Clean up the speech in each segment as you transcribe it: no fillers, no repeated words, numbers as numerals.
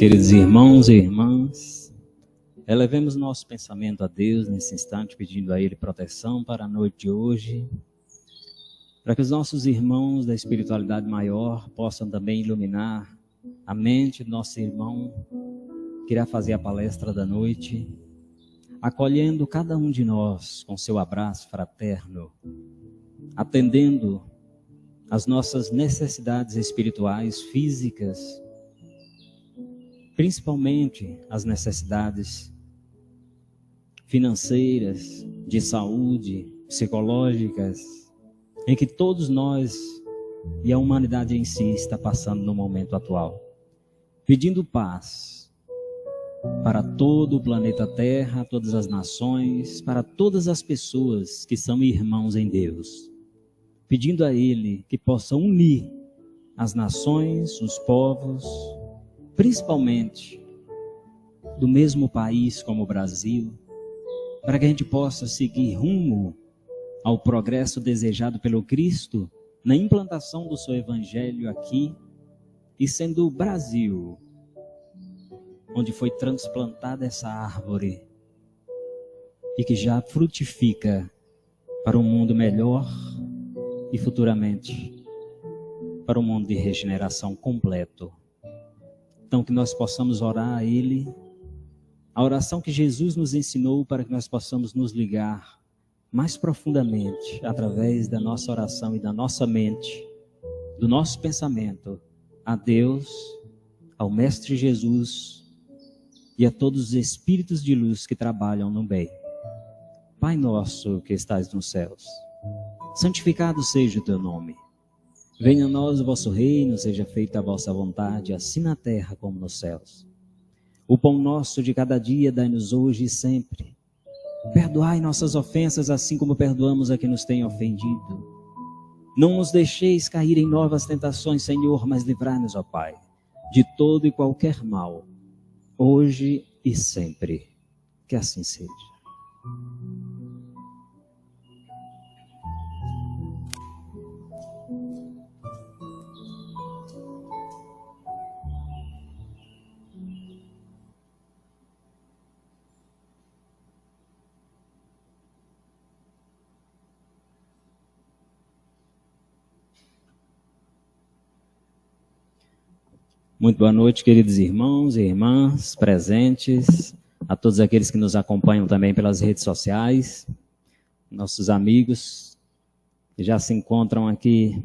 Queridos irmãos e irmãs, elevemos nosso pensamento a Deus nesse instante, pedindo a Ele proteção para a noite de hoje, para que os nossos irmãos da espiritualidade maior possam também iluminar a mente do nosso irmão que irá fazer a palestra da noite, acolhendo cada um de nós com seu abraço fraterno, atendendo às nossas necessidades espirituais, físicas, principalmente as necessidades financeiras, de saúde, psicológicas, em que todos nós e a humanidade em si está passando no momento atual. Pedindo paz para todo o planeta Terra, todas as nações, para todas as pessoas que são irmãos em Deus. Pedindo a Ele que possa unir as nações, os povos, principalmente do mesmo país como o Brasil, para que a gente possa seguir rumo ao progresso desejado pelo Cristo na implantação do seu Evangelho aqui, e sendo o Brasil onde foi transplantada essa árvore e que já frutifica para um mundo melhor e futuramente para um mundo de regeneração completo. Então, que nós possamos orar a Ele, a oração que Jesus nos ensinou para que nós possamos nos ligar mais profundamente, através da nossa oração e da nossa mente, do nosso pensamento, a Deus, ao Mestre Jesus e a todos os espíritos de luz que trabalham no bem. Pai nosso que estais nos céus, santificado seja o teu nome. Venha a nós o vosso reino, seja feita a vossa vontade, assim na terra como nos céus. O pão nosso de cada dia dai-nos hoje e sempre. Perdoai nossas ofensas, assim como perdoamos a quem nos tem ofendido. Não nos deixeis cair em novas tentações, Senhor, mas livrai-nos, ó Pai, de todo e qualquer mal, hoje e sempre. Que assim seja. Muito boa noite, queridos irmãos e irmãs presentes, a todos aqueles que nos acompanham também pelas redes sociais, nossos amigos que já se encontram aqui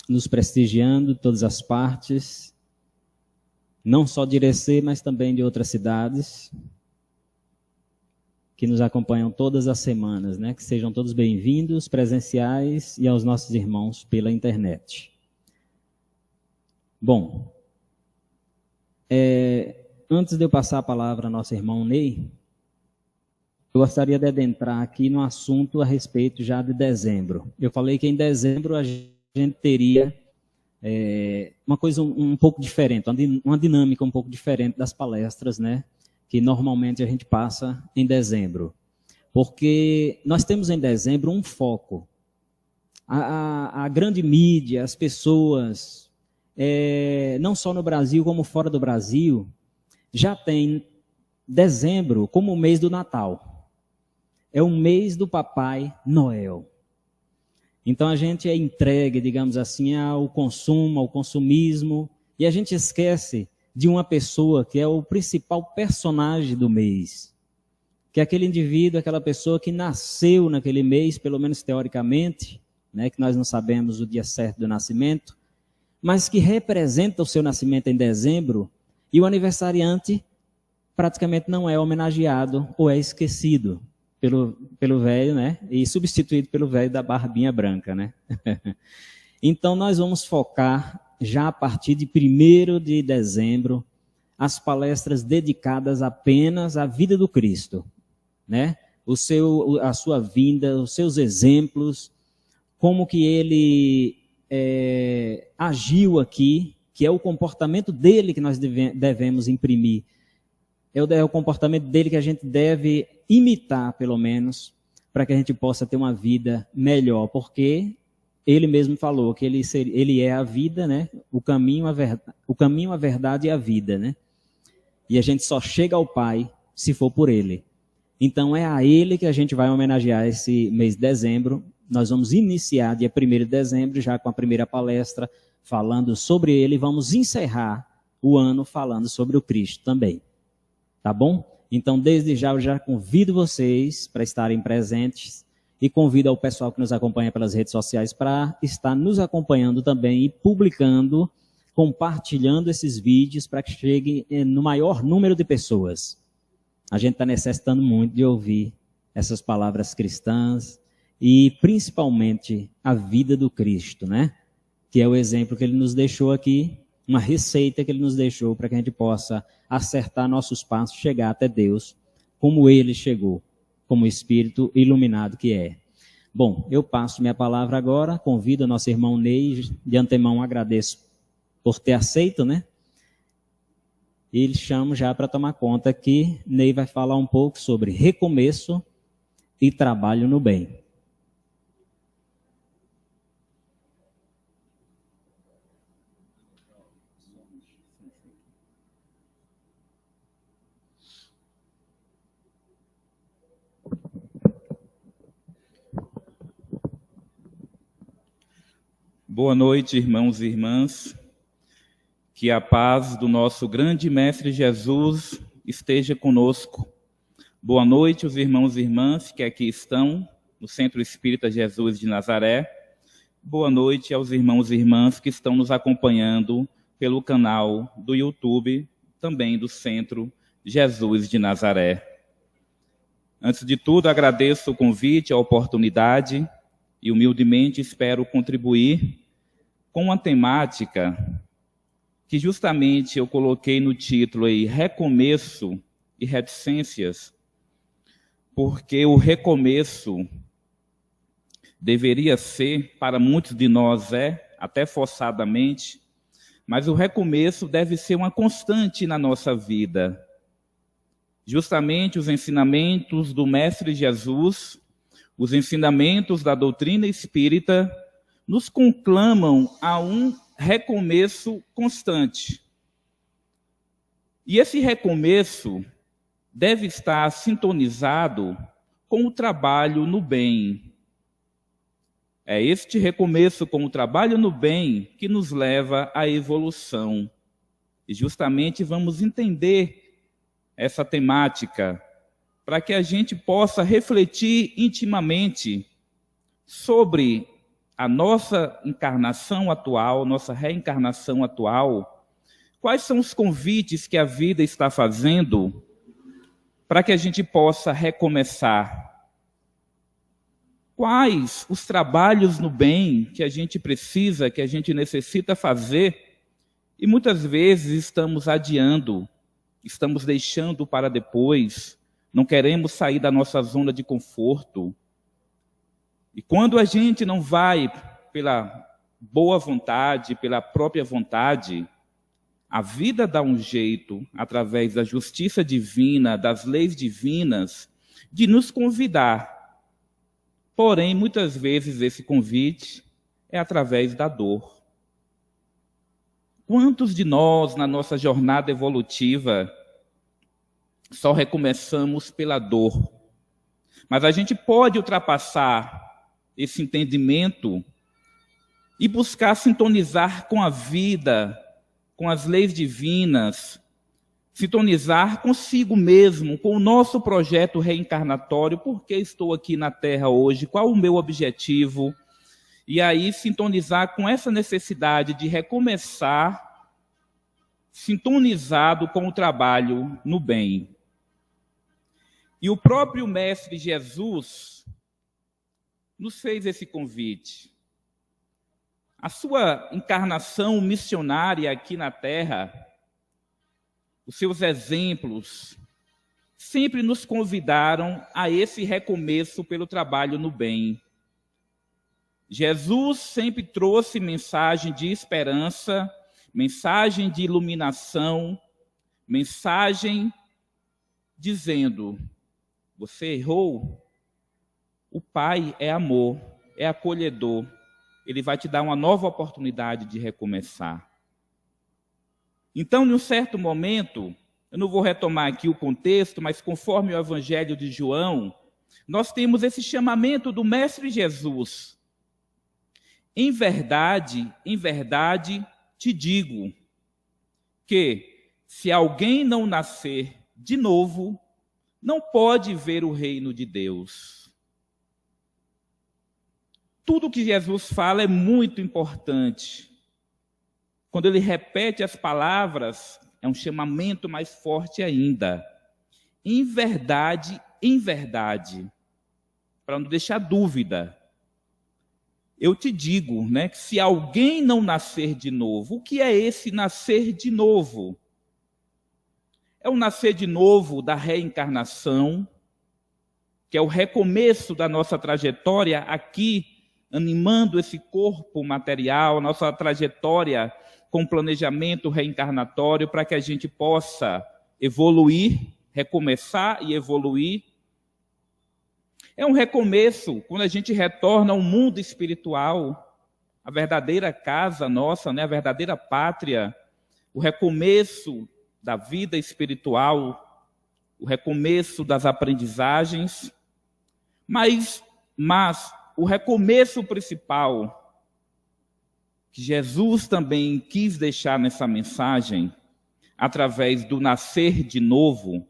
nos prestigiando de todas as partes, não só de Irecê, mas também de outras cidades, que nos acompanham todas as semanas, né? Que sejam todos bem-vindos, presenciais, e aos nossos irmãos pela internet. Bom, antes de eu passar a palavra ao nosso irmão Ney, eu gostaria de adentrar aqui no assunto a respeito já de dezembro. Eu falei que em dezembro a gente teria uma coisa um pouco diferente, uma dinâmica um pouco diferente das palestras, né, que normalmente a gente passa em dezembro. Porque nós temos em dezembro um foco. A grande mídia, as pessoas, não só no Brasil como fora do Brasil, já tem dezembro como o mês do Natal. É o mês do Papai Noel. Então a gente é entregue, digamos assim, ao consumo, ao consumismo, e a gente esquece de uma pessoa que é o principal personagem do mês, que é aquele indivíduo, aquela pessoa que nasceu naquele mês, pelo menos teoricamente, né, que nós não sabemos o dia certo do nascimento, mas que representa o seu nascimento em dezembro, e o aniversariante praticamente não é homenageado ou é esquecido pelo velho, né? E substituído pelo velho da barbinha branca, né? Então nós vamos focar já a partir de 1º de dezembro as palestras dedicadas apenas à vida do Cristo, né? A sua vinda, os seus exemplos, como que ele agiu aqui, que é o comportamento dele que nós devemos imprimir. É o comportamento dele que a gente deve imitar, pelo menos, para que a gente possa ter uma vida melhor, porque ele mesmo falou que ele é a vida, né? O caminho, a verdade e a vida, né? E a gente só chega ao Pai se for por Ele. Então é a Ele que a gente vai homenagear esse mês de dezembro. Nós vamos iniciar dia 1º de dezembro, já com a primeira palestra, falando sobre Ele. E vamos encerrar o ano falando sobre o Cristo também. Tá bom? Então, desde já, eu já convido vocês para estarem presentes e convido ao pessoal que nos acompanha pelas redes sociais para estar nos acompanhando também e publicando, compartilhando esses vídeos para que chegue no maior número de pessoas. A gente está necessitando muito de ouvir essas palavras cristãs e principalmente a vida do Cristo, né? Que é o exemplo que ele nos deixou aqui, uma receita que ele nos deixou para que a gente possa acertar nossos passos, chegar até Deus, como ele chegou, como Espírito iluminado que é. Bom, eu passo minha palavra agora, convido o nosso irmão Ney, de antemão agradeço por ter aceito, né? E ele chama já para tomar conta que Ney vai falar um pouco sobre recomeço e trabalho no bem. Boa noite, irmãos e irmãs. Que a paz do nosso grande Mestre Jesus esteja conosco. Boa noite, os irmãos e irmãs que aqui estão no Centro Espírita Jesus de Nazaré. Boa noite aos irmãos e irmãs que estão nos acompanhando pelo canal do YouTube, também do Centro Jesus de Nazaré. Antes de tudo, agradeço o convite, a oportunidade e humildemente espero contribuir com uma temática que justamente eu coloquei no título aí, recomeço e reticências, porque o recomeço deveria ser, para muitos de nós até forçadamente, mas o recomeço deve ser uma constante na nossa vida. Justamente os ensinamentos do Mestre Jesus, os ensinamentos da doutrina espírita, nos conclamam a um recomeço constante. E esse recomeço deve estar sintonizado com o trabalho no bem. É este recomeço com o trabalho no bem que nos leva à evolução. E justamente vamos entender essa temática para que a gente possa refletir intimamente sobre a nossa encarnação atual, nossa reencarnação atual. Quais são os convites que a vida está fazendo para que a gente possa recomeçar? Quais os trabalhos no bem que a gente precisa, que a gente necessita fazer e muitas vezes estamos adiando, estamos deixando para depois, não queremos sair da nossa zona de conforto. E quando a gente não vai pela boa vontade, pela própria vontade, a vida dá um jeito, através da justiça divina, das leis divinas, de nos convidar. Porém, muitas vezes esse convite é através da dor. Quantos de nós, na nossa jornada evolutiva, só recomeçamos pela dor? Mas a gente pode ultrapassar esse entendimento e buscar sintonizar com a vida, com as leis divinas, sintonizar consigo mesmo, com o nosso projeto reencarnatório. Por que estou aqui na Terra hoje? Qual o meu objetivo? E aí sintonizar com essa necessidade de recomeçar, sintonizado com o trabalho no bem. E o próprio Mestre Jesus nos fez esse convite. A sua encarnação missionária aqui na Terra, os seus exemplos, sempre nos convidaram a esse recomeço pelo trabalho no bem. Jesus sempre trouxe mensagem de esperança, mensagem de iluminação, mensagem dizendo: você errou? O Pai é amor, é acolhedor. Ele vai te dar uma nova oportunidade de recomeçar. Então, em um certo momento, Eu não vou retomar aqui o contexto, mas conforme o Evangelho de João, nós temos esse chamamento do Mestre Jesus. Em verdade, te digo que se alguém não nascer de novo, não pode ver o reino de Deus. Tudo que Jesus fala é muito importante. Quando ele repete as palavras, é um chamamento mais forte ainda. Em verdade, para não deixar dúvida, eu te digo, que se alguém não nascer de novo, o que é esse nascer de novo? É o nascer de novo da reencarnação, que é o recomeço da nossa trajetória aqui, animando esse corpo material, nossa trajetória com planejamento reencarnatório para que a gente possa evoluir, recomeçar e evoluir. É um recomeço quando a gente retorna ao mundo espiritual, a verdadeira casa nossa, a verdadeira pátria, o recomeço da vida espiritual, o recomeço das aprendizagens, mas o recomeço principal que Jesus também quis deixar nessa mensagem, através do nascer de novo,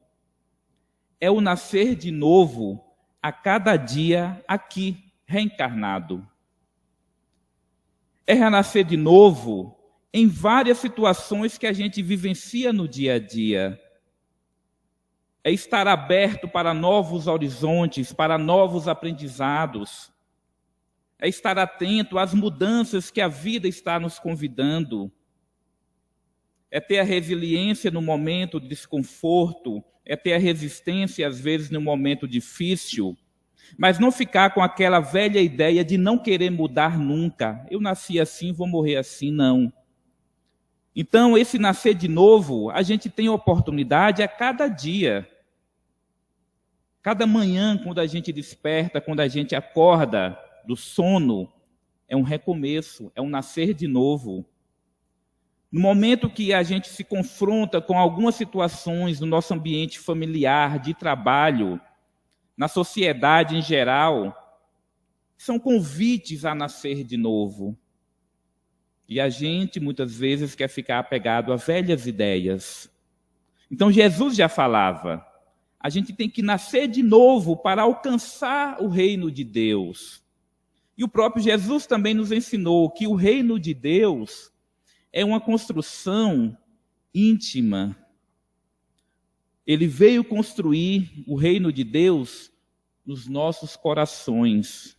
é o nascer de novo a cada dia aqui, reencarnado. É renascer de novo em várias situações que a gente vivencia no dia a dia. É estar aberto para novos horizontes, para novos aprendizados. É estar atento às mudanças que a vida está nos convidando. É ter a resiliência no momento de desconforto, é ter a resistência, às vezes, no momento difícil, mas não ficar com aquela velha ideia de não querer mudar nunca. Eu nasci assim, vou morrer assim, não. Então, esse nascer de novo, a gente tem oportunidade a cada dia. Cada manhã, quando a gente desperta, quando a gente acorda do sono, é um recomeço, é um nascer de novo. No momento que a gente se confronta com algumas situações no nosso ambiente familiar, de trabalho, na sociedade em geral, são convites a nascer de novo. E a gente, muitas vezes, quer ficar apegado a velhas ideias. Então, Jesus já falava, a gente tem que nascer de novo para alcançar o reino de Deus. E o próprio Jesus também nos ensinou que o reino de Deus é uma construção íntima. Ele veio construir o reino de Deus nos nossos corações.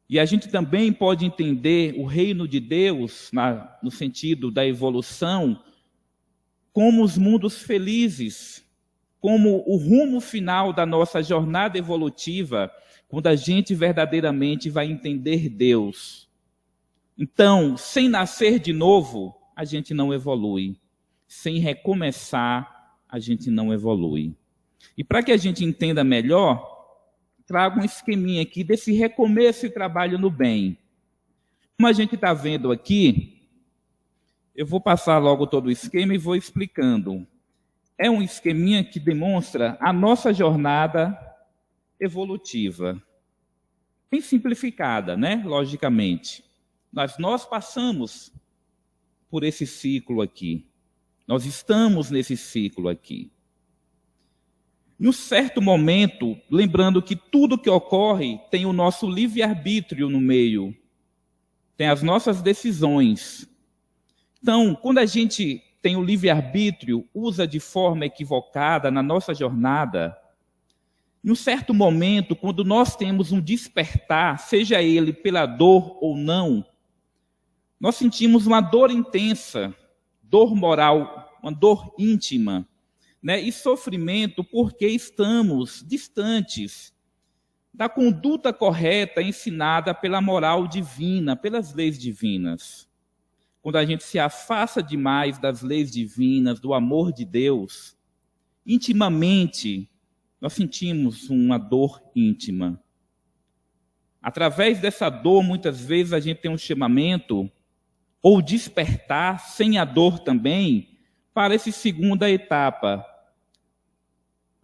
E a gente também pode entender o reino de Deus, no sentido da evolução, como os mundos felizes, como o rumo final da nossa jornada evolutiva, quando a gente verdadeiramente vai entender Deus. Então, sem nascer de novo, a gente não evolui. Sem recomeçar, a gente não evolui. E para que a gente entenda melhor, trago um esqueminha aqui desse recomeço e trabalho no bem. Como a gente está vendo aqui, eu vou passar logo todo o esquema e vou explicando. É um esqueminha que demonstra a nossa jornada evolutiva. Bem simplificada, logicamente. Nós passamos por esse ciclo aqui. Nós estamos nesse ciclo aqui. Em um certo momento, lembrando que tudo que ocorre tem o nosso livre-arbítrio no meio, tem as nossas decisões. Então, quando a gente tem o livre-arbítrio, usa de forma equivocada na nossa jornada, em um certo momento, quando nós temos um despertar, seja ele pela dor ou não, nós sentimos uma dor intensa, dor moral, uma dor íntima, e sofrimento porque estamos distantes da conduta correta ensinada pela moral divina, pelas leis divinas. Quando a gente se afasta demais das leis divinas, do amor de Deus, intimamente, nós sentimos uma dor íntima. Através dessa dor, muitas vezes, a gente tem um chamamento, ou despertar, sem a dor também, para essa segunda etapa.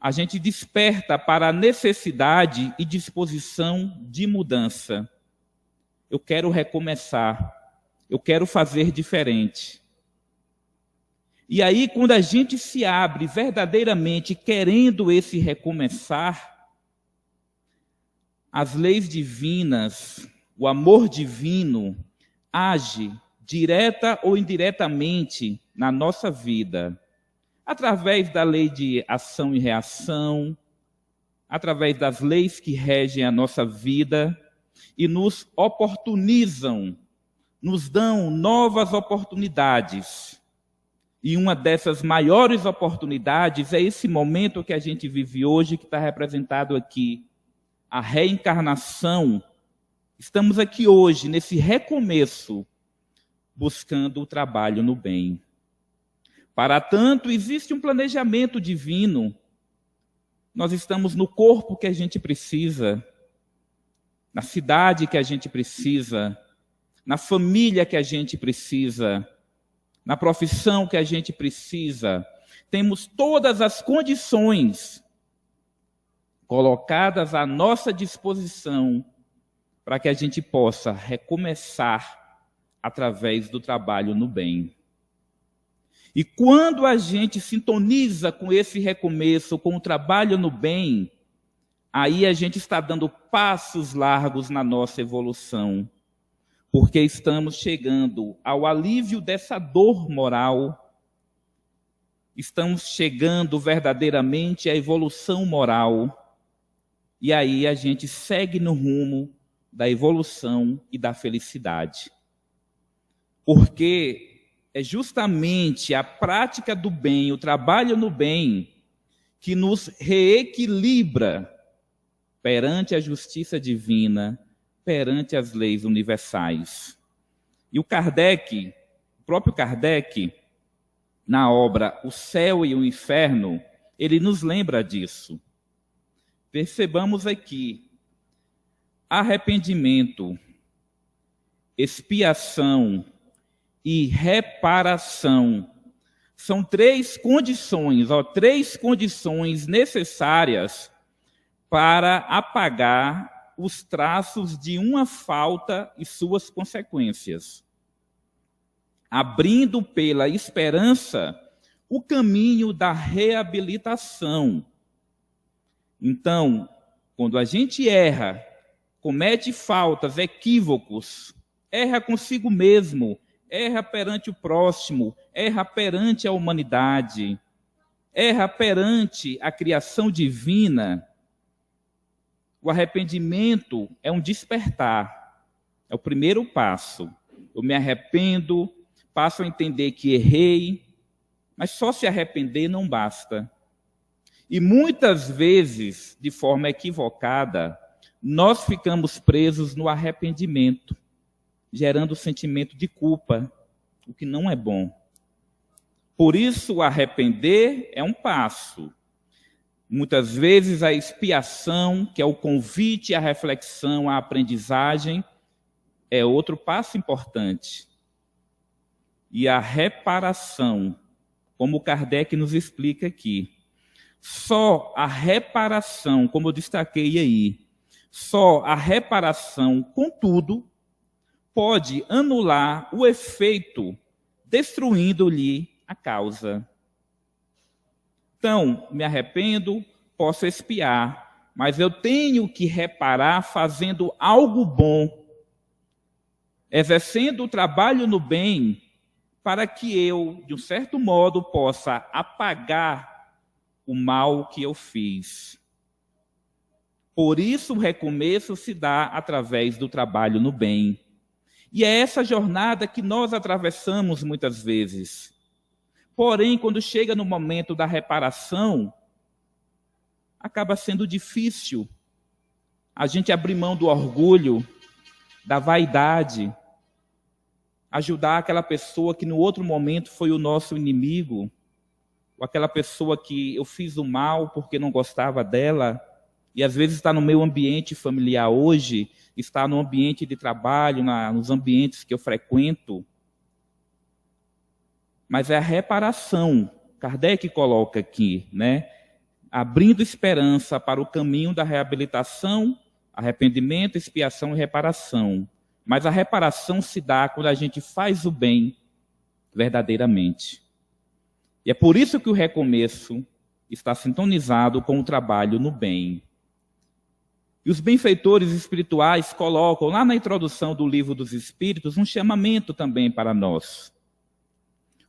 A gente desperta para a necessidade e disposição de mudança. Eu quero recomeçar. Eu quero fazer diferente. E aí, quando a gente se abre verdadeiramente querendo esse recomeçar, as leis divinas, o amor divino, age direta ou indiretamente na nossa vida, através da lei de ação e reação, através das leis que regem a nossa vida e nos oportunizam, nos dão novas oportunidades. E uma dessas maiores oportunidades é esse momento que a gente vive hoje, que está representado aqui, a reencarnação. Estamos aqui hoje, nesse recomeço, buscando o trabalho no bem. Para tanto, existe um planejamento divino. Nós estamos no corpo que a gente precisa, na cidade que a gente precisa, na família que a gente precisa, na profissão que a gente precisa. Temos todas as condições colocadas à nossa disposição para que a gente possa recomeçar através do trabalho no bem. E quando a gente sintoniza com esse recomeço, com o trabalho no bem, aí a gente está dando passos largos na nossa evolução, porque estamos chegando ao alívio dessa dor moral, estamos chegando verdadeiramente à evolução moral, e aí a gente segue no rumo da evolução e da felicidade. Porque é justamente a prática do bem, o trabalho no bem, que nos reequilibra perante a justiça divina, perante as leis universais. E o próprio Kardec, na obra O Céu e o Inferno, ele nos lembra disso. Percebamos aqui, arrependimento, expiação e reparação são três condições necessárias para apagar os traços de uma falta e suas consequências, abrindo pela esperança o caminho da reabilitação. Então, quando a gente erra, comete faltas, equívocos, erra consigo mesmo, erra perante o próximo, erra perante a humanidade, erra perante a criação divina, o arrependimento é um despertar, é o primeiro passo. Eu me arrependo, passo a entender que errei, mas só se arrepender não basta. E muitas vezes, de forma equivocada, nós ficamos presos no arrependimento, gerando o sentimento de culpa, o que não é bom. Por isso, o arrepender é um passo. Muitas vezes a expiação, que é o convite à reflexão, à aprendizagem, é outro passo importante. E a reparação, como Kardec nos explica aqui, só a reparação, como eu destaquei aí, só a reparação, contudo, pode anular o efeito, destruindo-lhe a causa. Então, me arrependo, posso expiar, mas eu tenho que reparar fazendo algo bom, exercendo o trabalho no bem, para que eu, de um certo modo, possa apagar o mal que eu fiz. Por isso, o recomeço se dá através do trabalho no bem. E é essa jornada que nós atravessamos muitas vezes. Porém, quando chega no momento da reparação, acaba sendo difícil a gente abrir mão do orgulho, da vaidade, ajudar aquela pessoa que no outro momento foi o nosso inimigo, ou aquela pessoa que eu fiz o mal porque não gostava dela, e às vezes está no meu ambiente familiar hoje, está no ambiente de trabalho, nos ambientes que eu frequento. mas é a reparação. Kardec coloca aqui, né? Abrindo esperança para o caminho da reabilitação, arrependimento, expiação e reparação. Mas a reparação se dá quando a gente faz o bem verdadeiramente. E é por isso que o recomeço está sintonizado com o trabalho no bem. E os benfeitores espirituais colocam lá na introdução do Livro dos Espíritos um chamamento também para nós.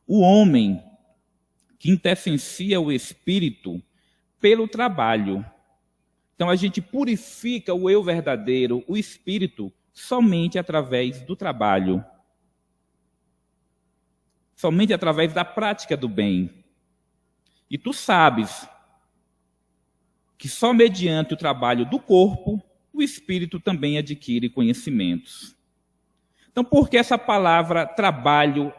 O homem que intessencia o espírito pelo trabalho. Então a gente purifica o eu verdadeiro, o espírito, somente através do trabalho. Somente através da prática do bem. E tu sabes que só mediante o trabalho do corpo, o espírito também adquire conhecimentos. Então, por que essa palavra trabalho,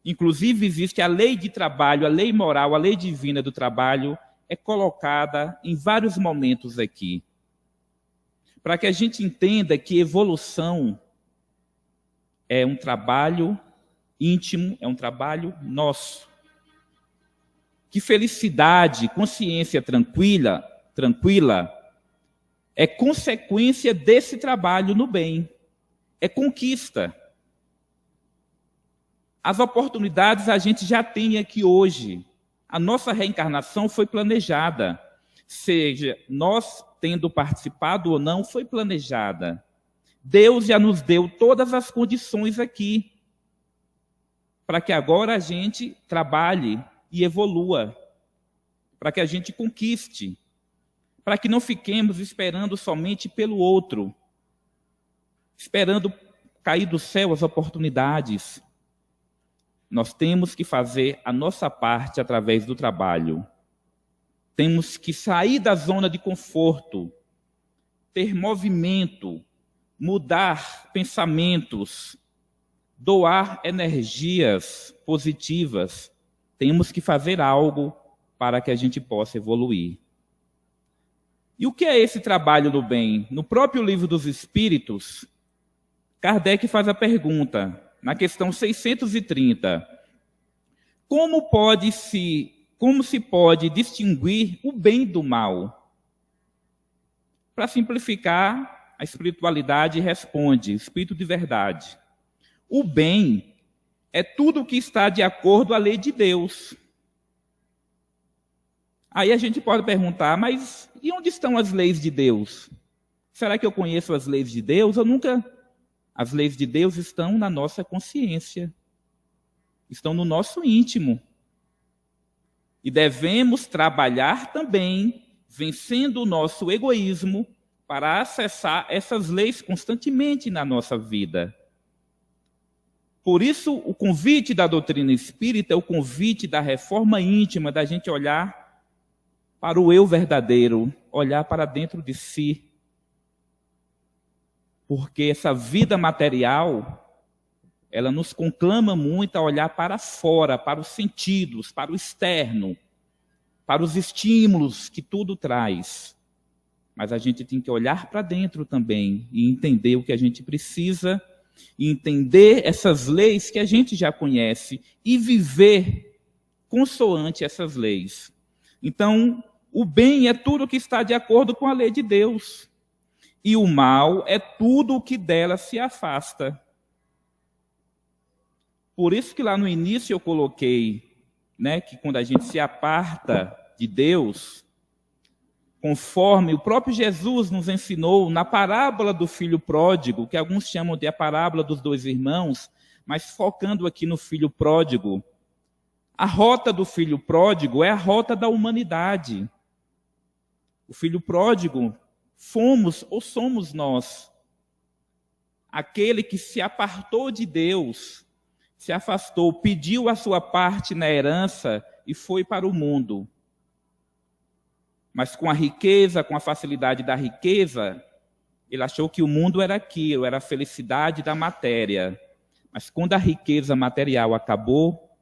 inclusive existe a lei de trabalho, a lei moral, a lei divina do trabalho, é colocada em vários momentos aqui. Para que a gente entenda que evolução é um trabalho íntimo, é um trabalho nosso. Que felicidade, consciência tranquila, é consequência desse trabalho no bem. É conquista. As oportunidades a gente já tem aqui hoje. A nossa reencarnação foi planejada. Seja nós tendo participado ou não, foi planejada. Deus já nos deu todas as condições aqui para que agora a gente trabalhe e evolua, para que a gente conquiste, para que não fiquemos esperando somente pelo outro, esperando cair do céu as oportunidades. Nós temos que fazer a nossa parte através do trabalho. Temos que sair da zona de conforto, ter movimento, mudar pensamentos, doar energias positivas. Temos que fazer algo para que a gente possa evoluir. E o que é esse trabalho do bem? No próprio Livro dos Espíritos, Kardec faz a pergunta, na questão 630, como se pode distinguir o bem do mal? Para simplificar, a espiritualidade responde, espírito de verdade. O bem é tudo o que está de acordo à lei de Deus. Aí a gente pode perguntar, mas e onde estão as leis de Deus? Será que eu conheço as leis de Deus? As leis de Deus estão na nossa consciência. Estão no nosso íntimo. E devemos trabalhar também, vencendo o nosso egoísmo, para acessar essas leis constantemente na nossa vida. Por isso, o convite da doutrina espírita é o convite da reforma íntima, da gente olhar para o eu verdadeiro, olhar para dentro de si. Porque essa vida material, ela nos conclama muito a olhar para fora, para os sentidos, para o externo, para os estímulos que tudo traz. Mas a gente tem que olhar para dentro também e entender o que a gente precisa, e entender essas leis que a gente já conhece e viver consoante essas leis. Então, o bem é tudo que está de acordo com a lei de Deus. E o mal é tudo o que dela se afasta. Por isso que lá no início eu coloquei, que quando a gente se aparta de Deus, conforme o próprio Jesus nos ensinou na parábola do filho pródigo, que alguns chamam de a parábola dos dois irmãos, mas focando aqui no filho pródigo, a rota do filho pródigo é a rota da humanidade. O filho pródigo fomos ou somos nós. Aquele que se apartou de Deus, se afastou, pediu a sua parte na herança e foi para o mundo. Mas com a riqueza, com a facilidade da riqueza, ele achou que o mundo era aquilo, era a felicidade da matéria. Mas quando a riqueza material acabou,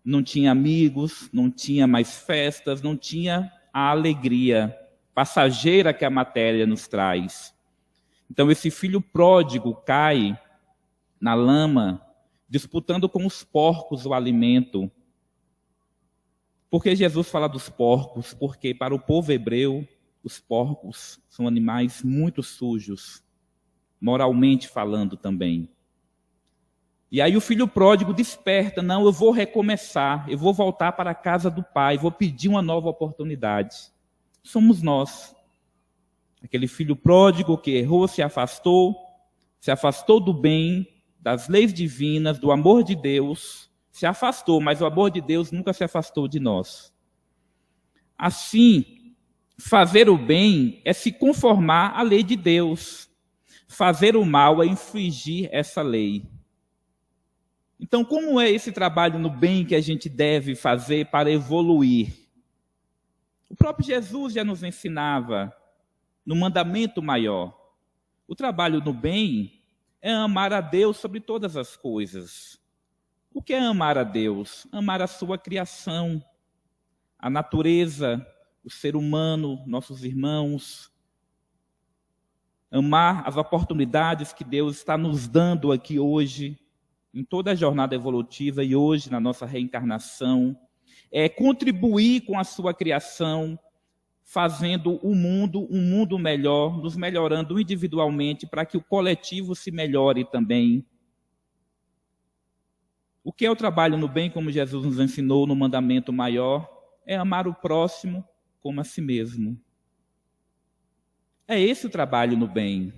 não tinha amigos, não tinha mais festas, não tinha a alegria passageira que a matéria nos traz. Então esse filho pródigo cai na lama disputando com os porcos o alimento. Por que Jesus fala dos porcos? Porque para o povo hebreu, os porcos são animais muito sujos, moralmente falando também. E aí o filho pródigo desperta, não, eu vou recomeçar, eu vou voltar para a casa do pai, vou pedir uma nova oportunidade. Somos nós. Aquele filho pródigo que errou, se afastou do bem, das leis divinas, do amor de Deus, se afastou, mas o amor de Deus nunca se afastou de nós. Assim, fazer o bem é se conformar à lei de Deus. Fazer o mal é infringir essa lei. Então, como é esse trabalho no bem que a gente deve fazer para evoluir? O próprio Jesus já nos ensinava no mandamento maior. O trabalho no bem é amar a Deus sobre todas as coisas. O que é amar a Deus? Amar a sua criação, a natureza, o ser humano, nossos irmãos. Amar as oportunidades que Deus está nos dando aqui hoje, em toda a jornada evolutiva e hoje na nossa reencarnação, é contribuir com a sua criação, fazendo o mundo um mundo melhor, nos melhorando individualmente para que o coletivo se melhore também. O que é o trabalho no bem, como Jesus nos ensinou no mandamento maior? É amar o próximo como a si mesmo. É esse o trabalho no bem.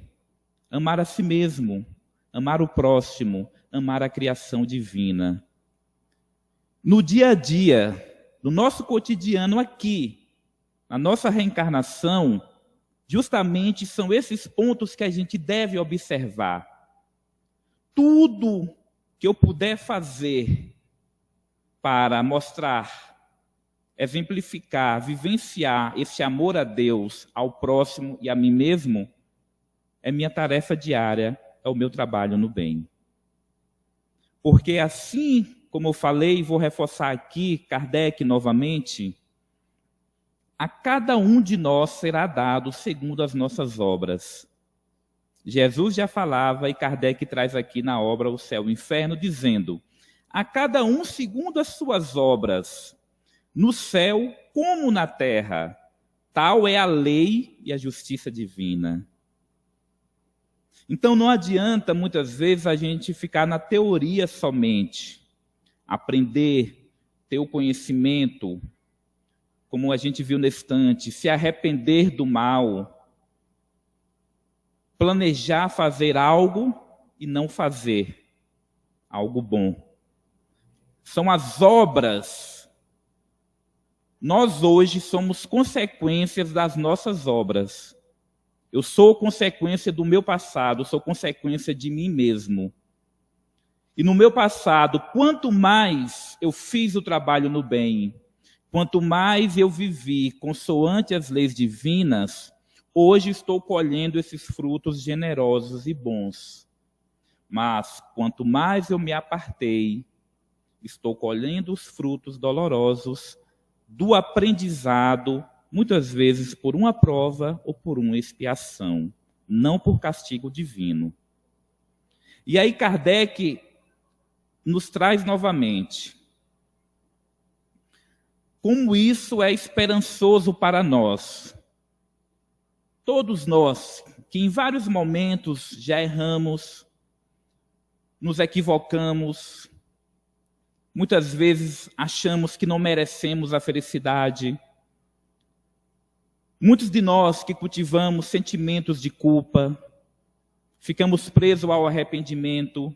Amar a si mesmo, amar o próximo, amar a criação divina. No dia a dia, no nosso cotidiano aqui, na nossa reencarnação, justamente são esses pontos que a gente deve observar. Tudo que eu puder fazer para mostrar, exemplificar, vivenciar esse amor a Deus, ao próximo e a mim mesmo, é minha tarefa diária, é o meu trabalho no bem. Porque assim como eu falei, vou reforçar aqui, Kardec novamente, a cada um de nós será dado segundo as nossas obras. Jesus já falava, e Kardec traz aqui na obra O Céu e o Inferno, dizendo, a cada um segundo as suas obras, no céu como na terra, tal é a lei e a justiça divina. Então não adianta muitas vezes a gente ficar na teoria somente, aprender, ter o conhecimento, como a gente viu na estante, se arrepender do mal, planejar fazer algo e não fazer algo bom. São as obras. Nós hoje somos consequências das nossas obras. Eu sou consequência do meu passado, sou consequência de mim mesmo. E no meu passado, quanto mais eu fiz o trabalho no bem, quanto mais eu vivi consoante as leis divinas, hoje estou colhendo esses frutos generosos e bons. Mas, quanto mais eu me apartei, estou colhendo os frutos dolorosos do aprendizado, muitas vezes por uma prova ou por uma expiação, não por castigo divino. E aí Kardec nos traz novamente como isso é esperançoso para nós. Todos nós, que em vários momentos já erramos, nos equivocamos, muitas vezes achamos que não merecemos a felicidade. Muitos de nós que cultivamos sentimentos de culpa, ficamos presos ao arrependimento.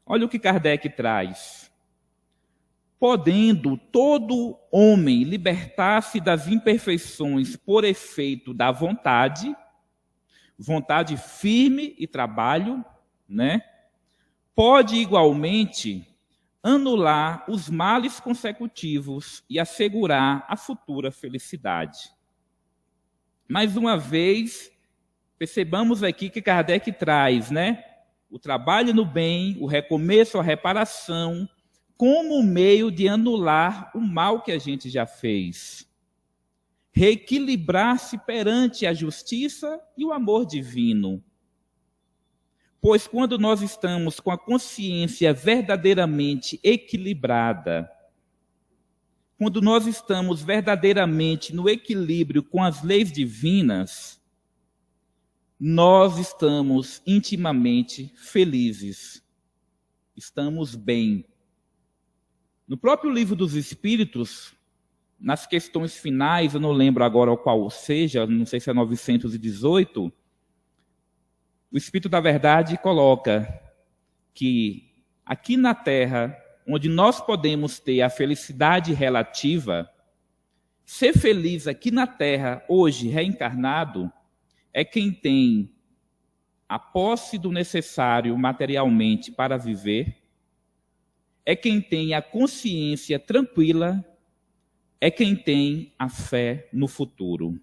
Olha o que Kardec traz. Podendo todo homem libertar-se das imperfeições por efeito da vontade, vontade firme e trabalho, né? Pode igualmente anular os males consecutivos e assegurar a futura felicidade. Mais uma vez, percebamos aqui que Kardec traz, né? O trabalho no bem, o recomeço, a reparação, como meio de anular o mal que a gente já fez. Reequilibrar-se perante a justiça e o amor divino. Pois quando nós estamos com a consciência verdadeiramente equilibrada, quando nós estamos verdadeiramente no equilíbrio com as leis divinas, nós estamos intimamente felizes. Estamos bem. No próprio Livro dos Espíritos, nas questões finais, eu não lembro agora qual seja, não sei se é 918, o Espírito da Verdade coloca que aqui na Terra, onde nós podemos ter a felicidade relativa, ser feliz aqui na Terra, hoje, reencarnado, é quem tem a posse do necessário materialmente para viver, é quem tem a consciência tranquila, é quem tem a fé no futuro.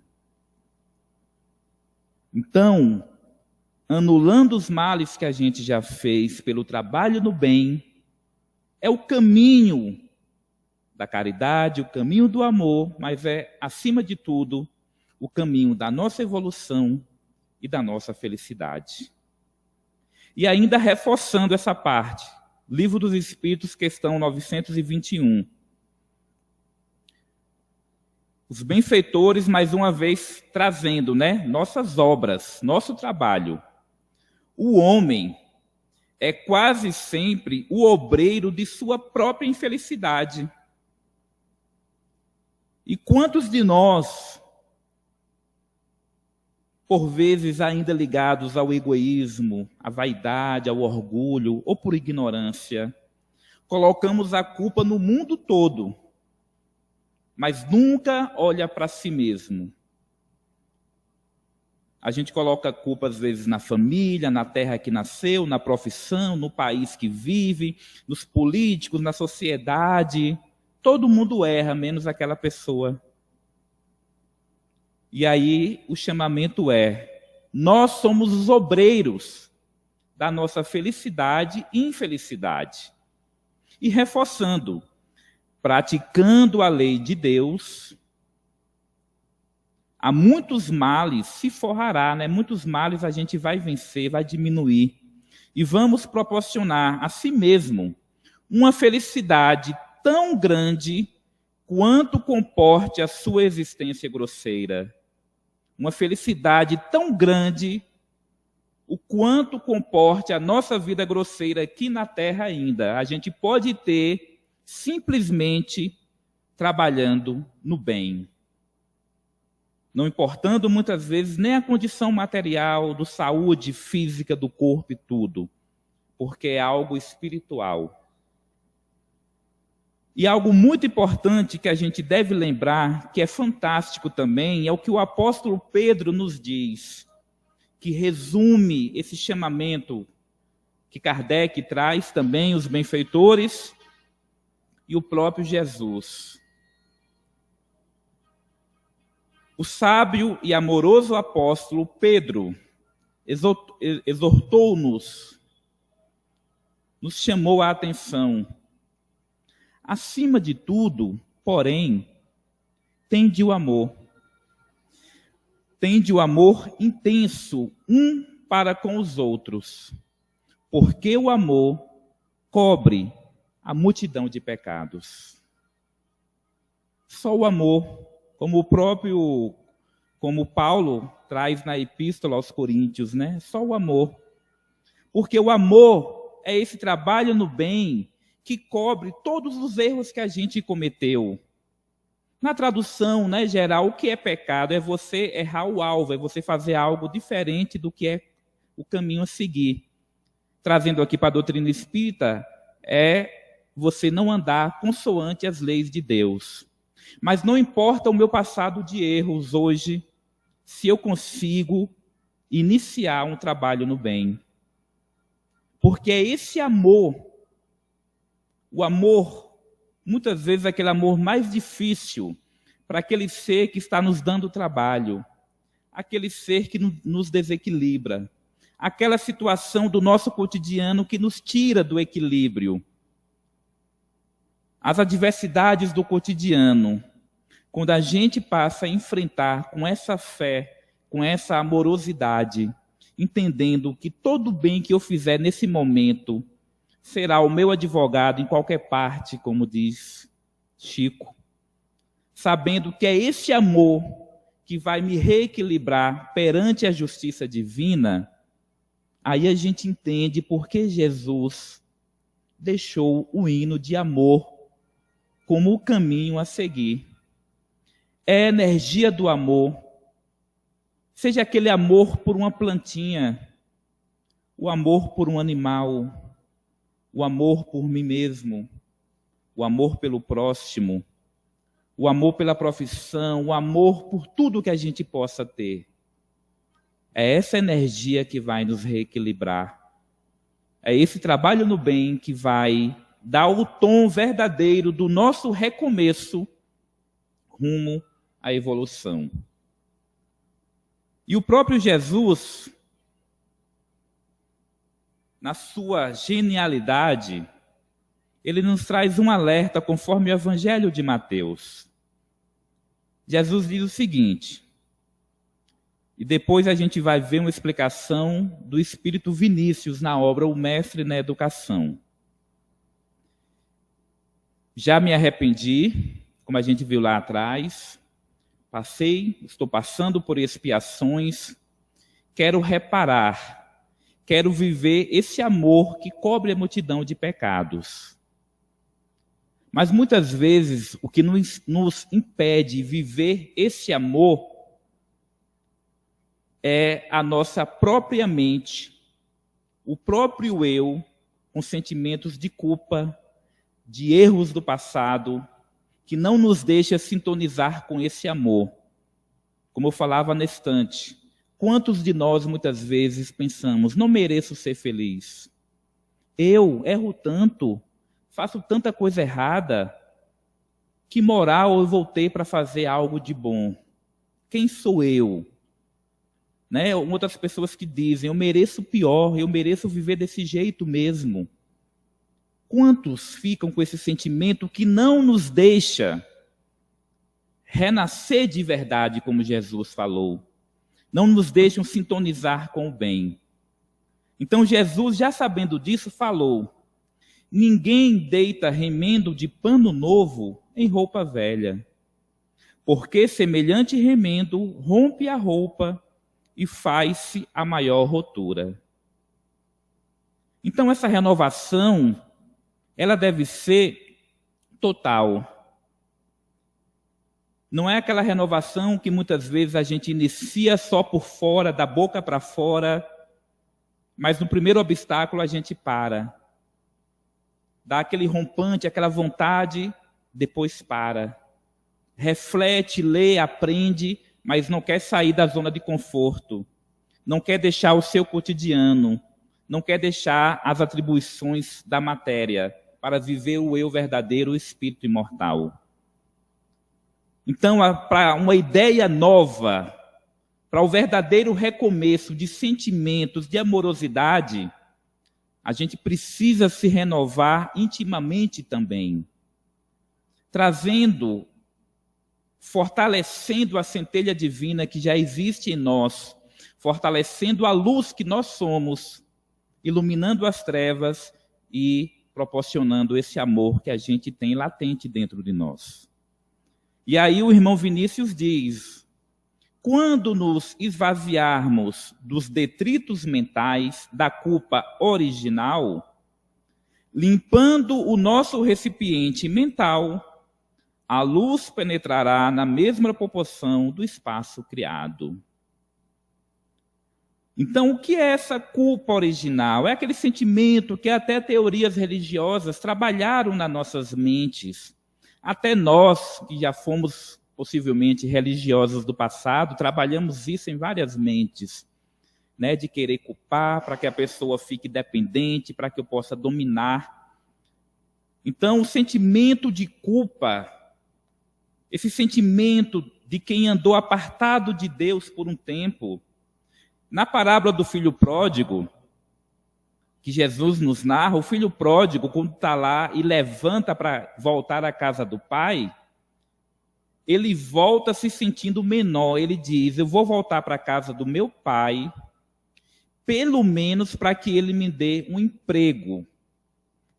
Então, anulando os males que a gente já fez pelo trabalho no bem, é o caminho da caridade, o caminho do amor, mas é, acima de tudo, o caminho da nossa evolução e da nossa felicidade. E ainda reforçando essa parte, Livro dos Espíritos, questão 921. Os benfeitores, mais uma vez, trazendo, nossas obras, nosso trabalho. O homem é quase sempre o obreiro de sua própria infelicidade. E quantos de nós, por vezes ainda ligados ao egoísmo, à vaidade, ao orgulho, ou por ignorância, colocamos a culpa no mundo todo, mas nunca olha para si mesmo. A gente coloca a culpa, às vezes, na família, na terra que nasceu, na profissão, no país que vive, nos políticos, na sociedade. Todo mundo erra, menos aquela pessoa. E aí o chamamento é: nós somos os obreiros da nossa felicidade e infelicidade. E reforçando, praticando a lei de Deus, há muitos males se forrará, muitos males a gente vai vencer, vai diminuir. E vamos proporcionar a si mesmo uma felicidade tão grande quanto comporte a sua existência grosseira. Uma felicidade tão grande o quanto comporte a nossa vida grosseira aqui na Terra ainda. A gente pode ter simplesmente trabalhando no bem. Não importando muitas vezes nem a condição material, da saúde física do corpo e tudo, porque é algo espiritual. E algo muito importante que a gente deve lembrar, que é fantástico também, é o que o apóstolo Pedro nos diz, que resume esse chamamento que Kardec traz também, os benfeitores e o próprio Jesus. O sábio e amoroso apóstolo Pedro exortou-nos, nos chamou a atenção. Acima de tudo, porém, tende o amor. Tende o amor intenso um para com os outros, porque o amor cobre a multidão de pecados. Só o amor, como Paulo traz na Epístola aos Coríntios, Só o amor. Porque o amor é esse trabalho no bem que cobre todos os erros que a gente cometeu. Na tradução, geral, o que é pecado? É você errar o alvo, é você fazer algo diferente do que é o caminho a seguir. Trazendo aqui para a doutrina espírita, é você não andar consoante as leis de Deus. Mas não importa o meu passado de erros hoje, se eu consigo iniciar um trabalho no bem. Porque é esse amor, o amor, muitas vezes aquele amor mais difícil para aquele ser que está nos dando trabalho, aquele ser que nos desequilibra, aquela situação do nosso cotidiano que nos tira do equilíbrio. As adversidades do cotidiano, quando a gente passa a enfrentar com essa fé, com essa amorosidade, entendendo que todo bem que eu fizer nesse momento será o meu advogado em qualquer parte, como diz Chico, sabendo que é esse amor que vai me reequilibrar perante a justiça divina, aí a gente entende por que Jesus deixou o hino de amor como o caminho a seguir. É a energia do amor, seja aquele amor por uma plantinha, o amor por um animal, o amor por mim mesmo, o amor pelo próximo, o amor pela profissão, o amor por tudo que a gente possa ter. É essa energia que vai nos reequilibrar. É esse trabalho no bem que vai dar o tom verdadeiro do nosso recomeço rumo à evolução. E o próprio Jesus, na sua genialidade, ele nos traz um alerta conforme o Evangelho de Mateus. Jesus diz o seguinte, e depois a gente vai ver uma explicação do Espírito Vinícius na obra O Mestre na Educação. Já me arrependi, como a gente viu lá atrás, estou passando por expiações, quero reparar, quero viver esse amor que cobre a multidão de pecados. Mas muitas vezes o que nos impede de viver esse amor é a nossa própria mente, o próprio eu, com sentimentos de culpa, de erros do passado, que não nos deixa sintonizar com esse amor. Como eu falava na estante, quantos de nós muitas vezes pensamos, não mereço ser feliz? Eu erro tanto, faço tanta coisa errada, que moral eu vou ter para fazer algo de bom? Quem sou eu? Né? Outras pessoas que dizem, eu mereço pior, eu mereço viver desse jeito mesmo. Quantos ficam com esse sentimento que não nos deixa renascer de verdade, como Jesus falou? Não nos deixam sintonizar com o bem. Então Jesus, já sabendo disso, falou, ninguém deita remendo de pano novo em roupa velha, porque semelhante remendo rompe a roupa e faz-se a maior rotura. Então essa renovação, ela deve ser total. Não é aquela renovação que muitas vezes a gente inicia só por fora, da boca para fora, mas no primeiro obstáculo a gente para. Dá aquele rompante, aquela vontade, depois para. Reflete, lê, aprende, mas não quer sair da zona de conforto. Não quer deixar o seu cotidiano. Não quer deixar as atribuições da matéria para viver o eu verdadeiro, o espírito imortal. Então, para uma ideia nova, para o verdadeiro recomeço de sentimentos, de amorosidade, a gente precisa se renovar intimamente também, trazendo, fortalecendo a centelha divina que já existe em nós, fortalecendo a luz que nós somos, iluminando as trevas e proporcionando esse amor que a gente tem latente dentro de nós. E aí o irmão Vinícius diz, quando nos esvaziarmos dos detritos mentais, da culpa original, limpando o nosso recipiente mental, a luz penetrará na mesma proporção do espaço criado. Então, o que é essa culpa original? É aquele sentimento que até teorias religiosas trabalharam nas nossas mentes. Até nós, que já fomos possivelmente religiosos do passado, trabalhamos isso em várias mentes, né? De querer culpar para que a pessoa fique dependente, para que eu possa dominar. Então, o sentimento de culpa, esse sentimento de quem andou apartado de Deus por um tempo, na parábola do filho pródigo, que Jesus nos narra, o filho pródigo, quando está lá e levanta para voltar à casa do pai, ele volta se sentindo menor. Ele diz, eu vou voltar para a casa do meu pai, pelo menos para que ele me dê um emprego,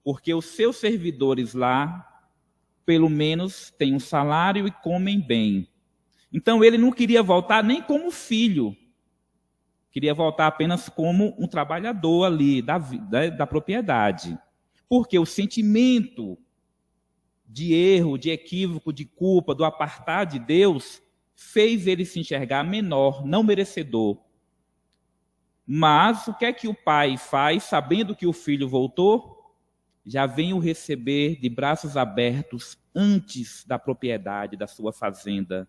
porque os seus servidores lá, pelo menos, têm um salário e comem bem. Então ele não queria voltar nem como filho, queria voltar apenas como um trabalhador ali da propriedade. Porque o sentimento de erro, de equívoco, de culpa, do apartar de Deus, fez ele se enxergar menor, não merecedor. Mas o que é que o pai faz, sabendo que o filho voltou? Já vem o receber de braços abertos antes da propriedade da sua fazenda.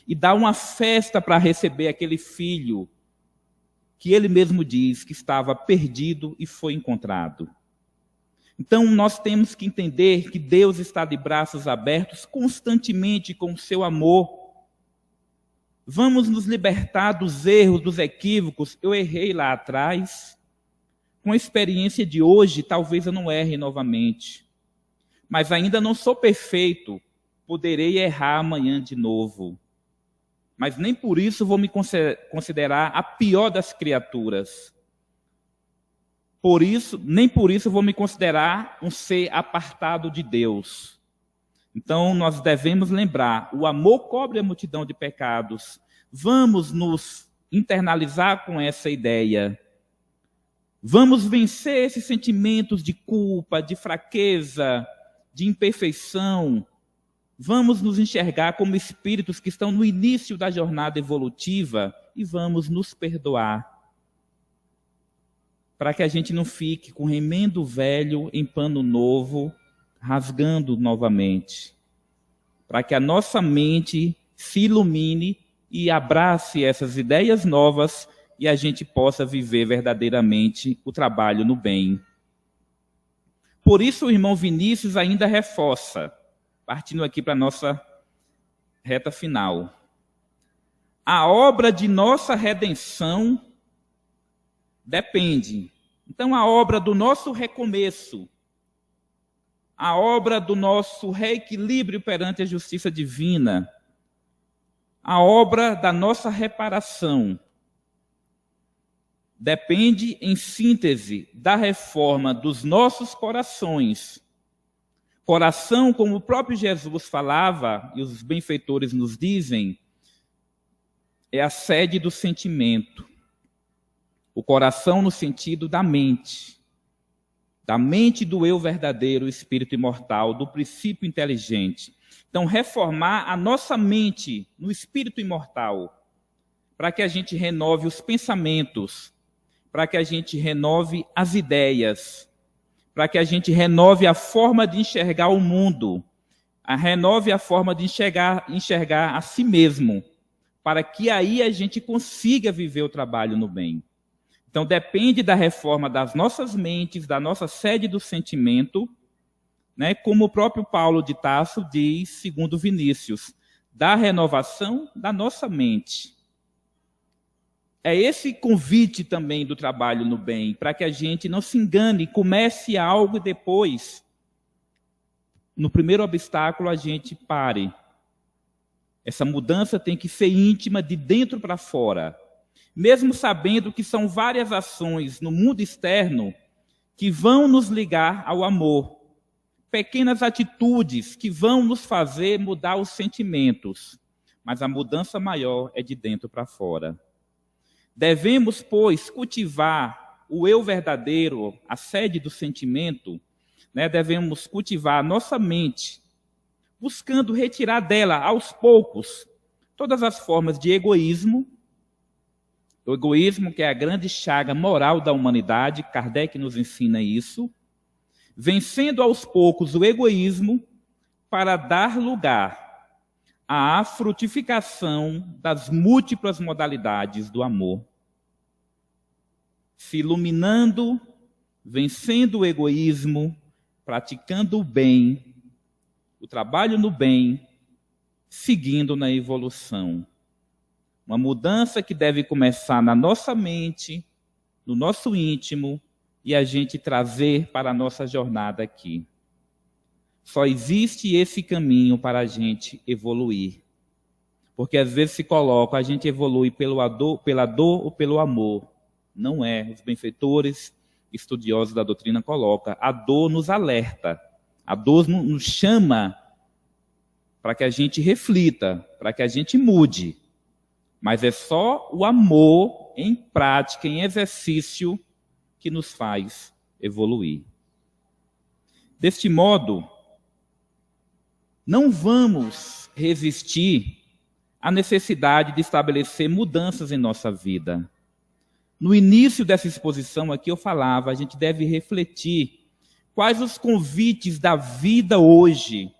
E dá uma festa para receber aquele filho que ele mesmo diz que estava perdido e foi encontrado. Então nós temos que entender que Deus está de braços abertos constantemente com o seu amor. Vamos nos libertar dos erros, dos equívocos. Eu errei lá atrás. Com a experiência de hoje, talvez eu não erre novamente. Mas ainda não sou perfeito. Poderei errar amanhã de novo. Mas nem por isso vou me considerar a pior das criaturas. Nem por isso vou me considerar um ser apartado de Deus. Então, nós devemos lembrar, o amor cobre a multidão de pecados. Vamos nos internalizar com essa ideia. Vamos vencer esses sentimentos de culpa, de fraqueza, de imperfeição. Vamos nos enxergar como espíritos que estão no início da jornada evolutiva e vamos nos perdoar. Para que a gente não fique com remendo velho em pano novo, rasgando novamente, para que a nossa mente se ilumine e abrace essas ideias novas e a gente possa viver verdadeiramente o trabalho no bem. Por isso o irmão Vinícius ainda reforça, partindo aqui para a nossa reta final. A obra de nossa redenção depende. Então a obra do nosso recomeço, a obra do nosso reequilíbrio perante a justiça divina, a obra da nossa reparação, depende, em síntese, da reforma dos nossos corações. Coração, como o próprio Jesus falava, e os benfeitores nos dizem, é a sede do sentimento. O coração no sentido da mente do eu verdadeiro, o espírito imortal, do princípio inteligente. Então, reformar a nossa mente no espírito imortal, para que a gente renove os pensamentos, para que a gente renove as ideias, para que a gente renove a forma de enxergar o mundo, renove a forma de enxergar a si mesmo, para que aí a gente consiga viver o trabalho no bem. Então, depende da reforma das nossas mentes, da nossa sede do sentimento, né, como o próprio Paulo de Tarso diz, segundo Vinícius, da renovação da nossa mente. É esse convite também do trabalho no bem, para que a gente não se engane, comece algo e depois, no primeiro obstáculo, a gente pare. Essa mudança tem que ser íntima, de dentro para fora. Mesmo sabendo que são várias ações no mundo externo que vão nos ligar ao amor. Pequenas atitudes que vão nos fazer mudar os sentimentos. Mas a mudança maior é de dentro para fora. Devemos, pois, cultivar o eu verdadeiro, a sede do sentimento, né? Devemos cultivar a nossa mente, buscando retirar dela, aos poucos, todas as formas de egoísmo, o egoísmo, que é a grande chaga moral da humanidade, Kardec nos ensina isso, vencendo aos poucos o egoísmo para dar lugar à frutificação das múltiplas modalidades do amor. Se iluminando, vencendo o egoísmo, praticando o bem, o trabalho no bem, seguindo na evolução. Uma mudança que deve começar na nossa mente, no nosso íntimo, e a gente trazer para a nossa jornada aqui. Só existe esse caminho para a gente evoluir. Porque às vezes se coloca, a gente evolui pela dor ou pelo amor. Não é. Os benfeitores estudiosos da doutrina colocam. A dor nos alerta. A dor nos chama para que a gente reflita, para que a gente mude. Mas é só o amor em prática, em exercício, que nos faz evoluir. Deste modo, não vamos resistir à necessidade de estabelecer mudanças em nossa vida. No início dessa exposição aqui eu falava, a gente deve refletir quais os convites da vida hoje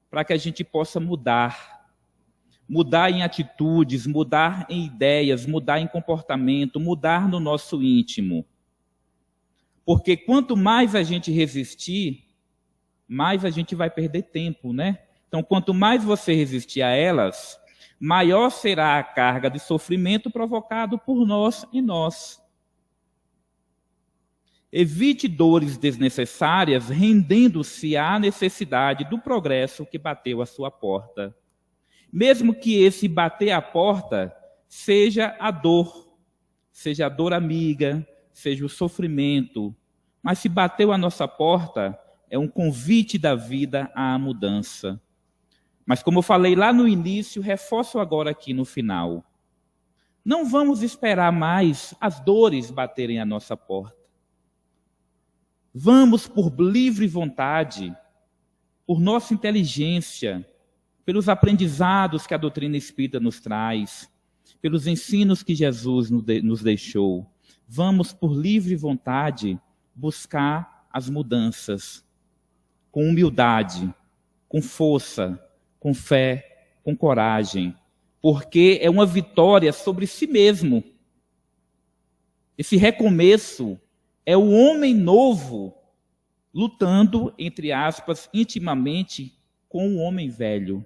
para que a gente possa mudar. Mudar em atitudes, mudar em ideias, mudar em comportamento, mudar no nosso íntimo. Porque quanto mais a gente resistir, mais a gente vai perder tempo, né? Então, quanto mais você resistir a elas, maior será a carga de sofrimento provocado por nós e nós. Evite dores desnecessárias, rendendo-se à necessidade do progresso que bateu à sua porta. Mesmo que esse bater à porta seja a dor amiga, seja o sofrimento, mas se bateu à nossa porta, é um convite da vida à mudança. Mas como eu falei lá no início, reforço agora aqui no final. Não vamos esperar mais as dores baterem à nossa porta. Vamos, por livre vontade, por nossa inteligência, pelos aprendizados que a doutrina espírita nos traz, pelos ensinos que Jesus nos deixou. Vamos, por livre vontade, buscar as mudanças, com humildade, com força, com fé, com coragem, porque é uma vitória sobre si mesmo. Esse recomeço é o homem novo lutando, entre aspas, intimamente com o homem velho.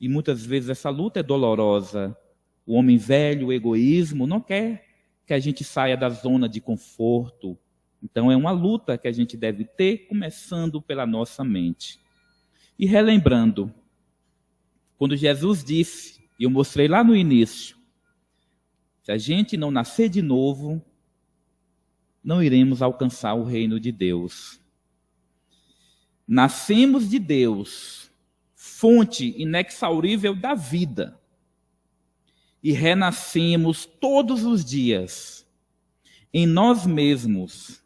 E muitas vezes essa luta é dolorosa. O homem velho, o egoísmo, não quer que a gente saia da zona de conforto. Então é uma luta que a gente deve ter, começando pela nossa mente. E relembrando, quando Jesus disse, e eu mostrei lá no início, se a gente não nascer de novo, não iremos alcançar o reino de Deus. Nascemos de Deus, fonte inexaurível da vida, e renascemos todos os dias em nós mesmos,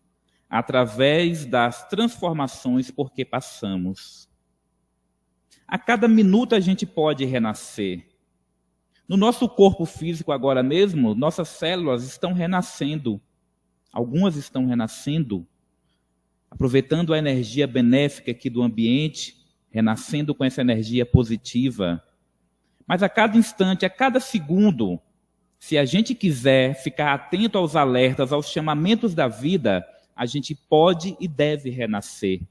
através das transformações por que passamos. A cada minuto a gente pode renascer. No nosso corpo físico agora mesmo, nossas células estão renascendo. Algumas estão renascendo, aproveitando a energia benéfica aqui do ambiente, renascendo com essa energia positiva. Mas a cada instante, a cada segundo, se a gente quiser ficar atento aos alertas, aos chamamentos da vida, a gente pode e deve renascer.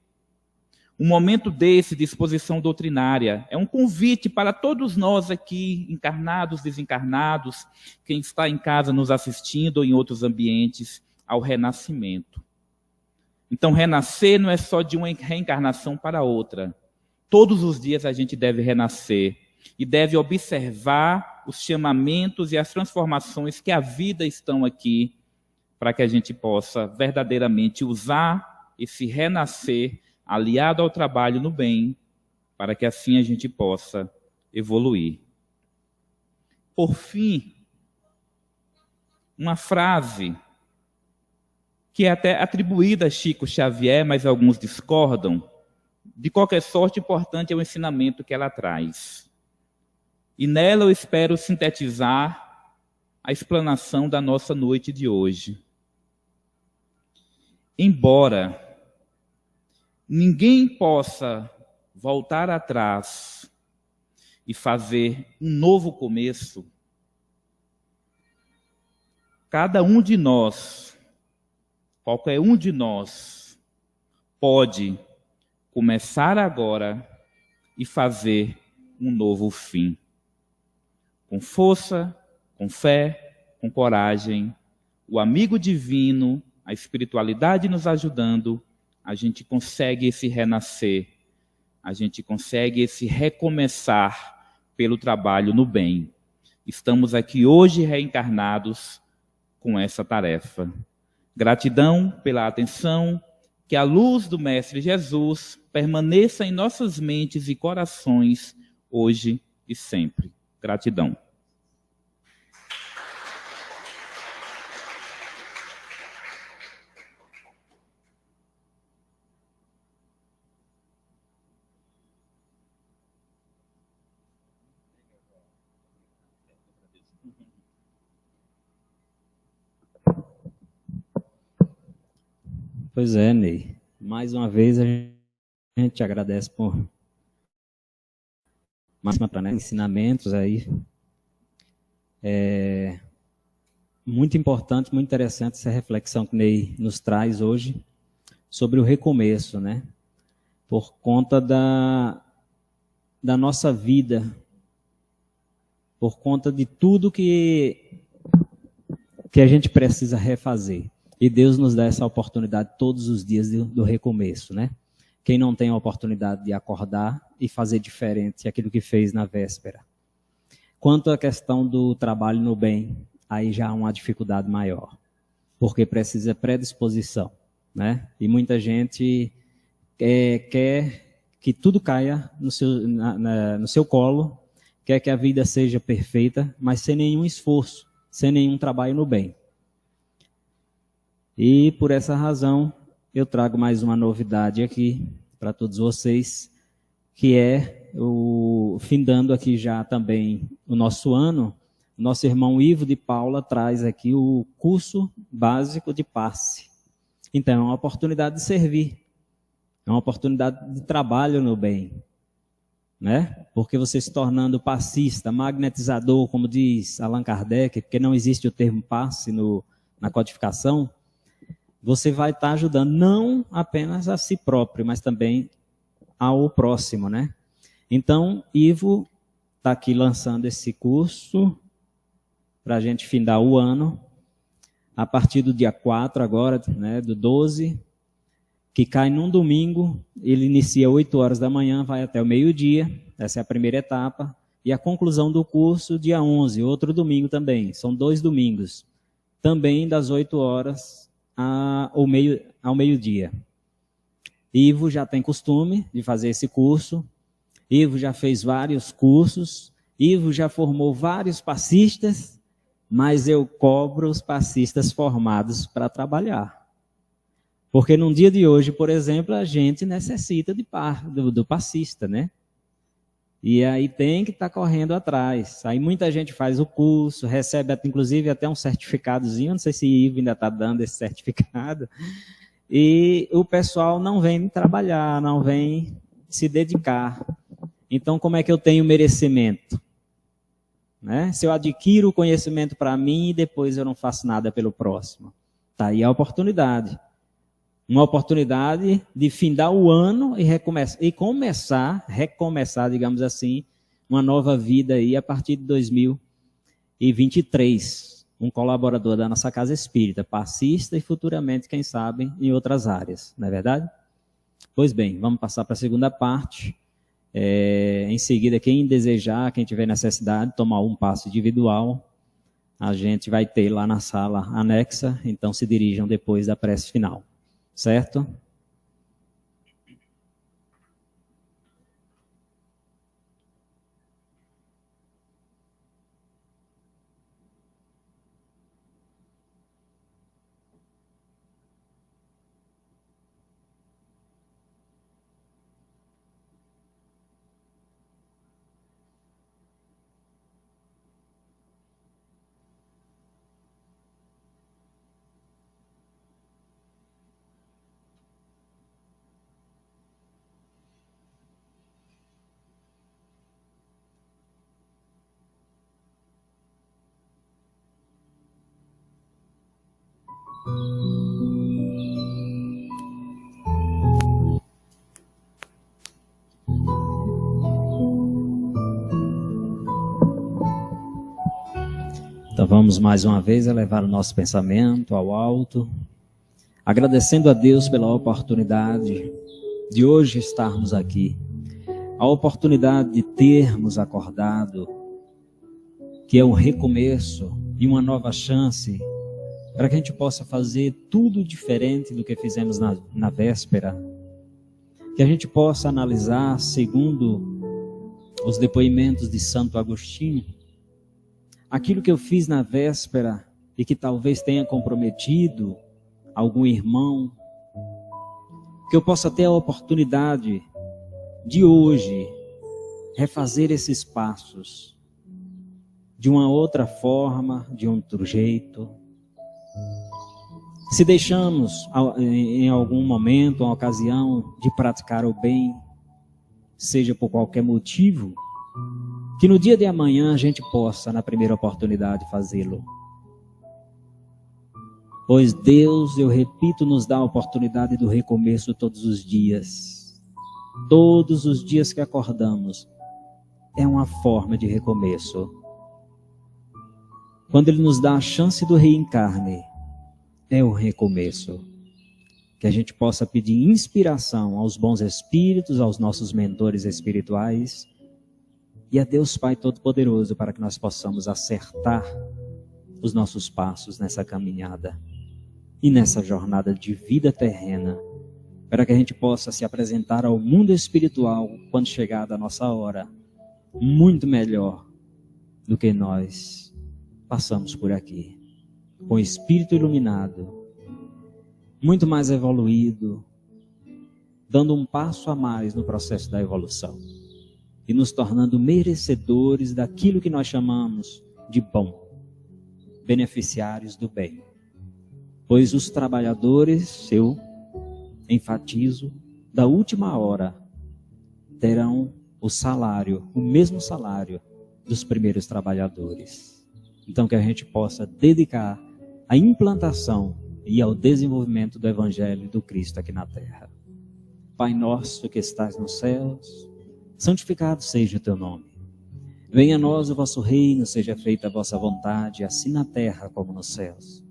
Um momento desse de exposição doutrinária é um convite para todos nós aqui, encarnados, desencarnados, quem está em casa nos assistindo ou em outros ambientes, ao renascimento. Então, renascer não é só de uma reencarnação para outra. Todos os dias a gente deve renascer e deve observar os chamamentos e as transformações que a vida estão aqui para que a gente possa verdadeiramente usar esse renascer aliado ao trabalho no bem, para que assim a gente possa evoluir. Por fim, uma frase que é até atribuída a Chico Xavier, mas alguns discordam. De qualquer sorte, importante é o ensinamento que ela traz. E nela eu espero sintetizar a explanação da nossa noite de hoje. Embora ninguém possa voltar atrás e fazer um novo começo, cada um de nós, qualquer um de nós, pode começar agora e fazer um novo fim. Com força, com fé, com coragem, o amigo divino, a espiritualidade nos ajudando, a gente consegue esse renascer, a gente consegue esse recomeçar pelo trabalho no bem. Estamos aqui hoje reencarnados com essa tarefa. Gratidão pela atenção, que a luz do Mestre Jesus permaneça em nossas mentes e corações, hoje e sempre. Gratidão. Pois é, Ney. Mais uma vez a gente agradece por ensinamentos aí. Muito importante, muito interessante essa reflexão que o Ney nos traz hoje sobre o recomeço, né? Por conta da nossa vida, por conta de tudo que a gente precisa refazer. E Deus nos dá essa oportunidade todos os dias do recomeço, né? Quem não tem a oportunidade de acordar e fazer diferente aquilo que fez na véspera. Quanto à questão do trabalho no bem, aí já há uma dificuldade maior, porque precisa predisposição, né? E muita gente quer que tudo caia no seu colo, quer que a vida seja perfeita, mas sem nenhum esforço, sem nenhum trabalho no bem. E por essa razão, eu trago mais uma novidade aqui para todos vocês, que é findando aqui já também o nosso ano, nosso irmão Ivo de Paula traz aqui o curso básico de passe. Então, é uma oportunidade de servir, é uma oportunidade de trabalho no bem, né? Porque você se tornando passista, magnetizador, como diz Allan Kardec, porque não existe o termo passe na codificação, você vai estar ajudando não apenas a si próprio, mas também ao próximo, né? Então, Ivo está aqui lançando esse curso para a gente findar o ano, a partir do dia 4 agora, né, do 12, que cai num domingo, ele inicia 8 horas da manhã, vai até o meio-dia, essa é a primeira etapa, e a conclusão do curso dia 11, outro domingo também, são 2 domingos, também das 8 horas ao meio-dia. Ivo já tem costume de fazer esse curso, Ivo já fez vários cursos, Ivo já formou vários passistas, mas eu cobro os passistas formados para trabalhar. Porque num dia de hoje, por exemplo, a gente necessita do passista, né? E aí tem que estar correndo atrás. Aí muita gente faz o curso, recebe inclusive até um certificadozinho, não sei se Ivo ainda está dando esse certificado, e o pessoal não vem trabalhar, não vem se dedicar. Então, como é que eu tenho merecimento? Né? Se eu adquiro o conhecimento para mim e depois eu não faço nada pelo próximo. Está aí a oportunidade. Uma oportunidade de findar o ano e recomeçar, digamos assim, uma nova vida aí a partir de 2023. Um colaborador da nossa Casa Espírita, passista e futuramente, quem sabe, em outras áreas. Não é verdade? Pois bem, vamos passar para a segunda parte. Em seguida, quem desejar, quem tiver necessidade de tomar um passo individual, a gente vai ter lá na sala anexa, então se dirijam depois da prece final. Certo? Então vamos mais uma vez elevar o nosso pensamento ao alto, agradecendo a Deus pela oportunidade de hoje estarmos aqui, a oportunidade de termos acordado, que é um recomeço e uma nova chance para que a gente possa fazer tudo diferente do que fizemos na véspera, que a gente possa analisar segundo os depoimentos de Santo Agostinho, aquilo que eu fiz na véspera e que talvez tenha comprometido algum irmão, que eu possa ter a oportunidade de hoje refazer esses passos de uma outra forma, de outro jeito. Se deixamos em algum momento, uma ocasião de praticar o bem, seja por qualquer motivo, que no dia de amanhã a gente possa, na primeira oportunidade, fazê-lo. Pois Deus, eu repito, nos dá a oportunidade do recomeço todos os dias. Todos os dias que acordamos é uma forma de recomeço. Quando Ele nos dá a chance do reencarne, é o recomeço. Que a gente possa pedir inspiração aos bons espíritos, aos nossos mentores espirituais e a Deus Pai Todo-Poderoso para que nós possamos acertar os nossos passos nessa caminhada e nessa jornada de vida terrena, para que a gente possa se apresentar ao mundo espiritual quando chegar da nossa hora, muito melhor do que nós passamos por aqui, com o espírito iluminado, muito mais evoluído, dando um passo a mais no processo da evolução e nos tornando merecedores daquilo que nós chamamos de bom, beneficiários do bem. Pois os trabalhadores, eu enfatizo, da última hora, terão o salário, o mesmo salário dos primeiros trabalhadores. Então que a gente possa dedicar à implantação e ao desenvolvimento do Evangelho do Cristo aqui na terra. Pai nosso que estás nos céus, santificado seja o teu nome. Venha a nós o vosso reino, seja feita a vossa vontade, assim na terra como nos céus.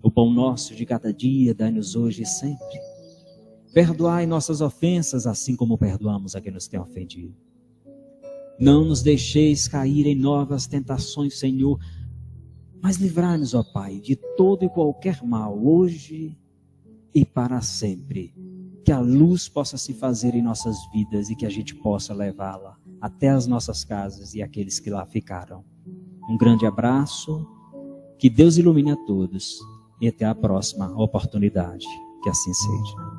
O pão nosso de cada dia dai-nos hoje e sempre. Perdoai nossas ofensas, assim como perdoamos a quem nos tem ofendido. Não nos deixeis cair em novas tentações, Senhor, mas livrai-nos, ó Pai, de todo e qualquer mal, hoje e para sempre. Que a luz possa se fazer em nossas vidas e que a gente possa levá-la até as nossas casas e aqueles que lá ficaram. Um grande abraço, que Deus ilumine a todos e até a próxima oportunidade. Que assim seja.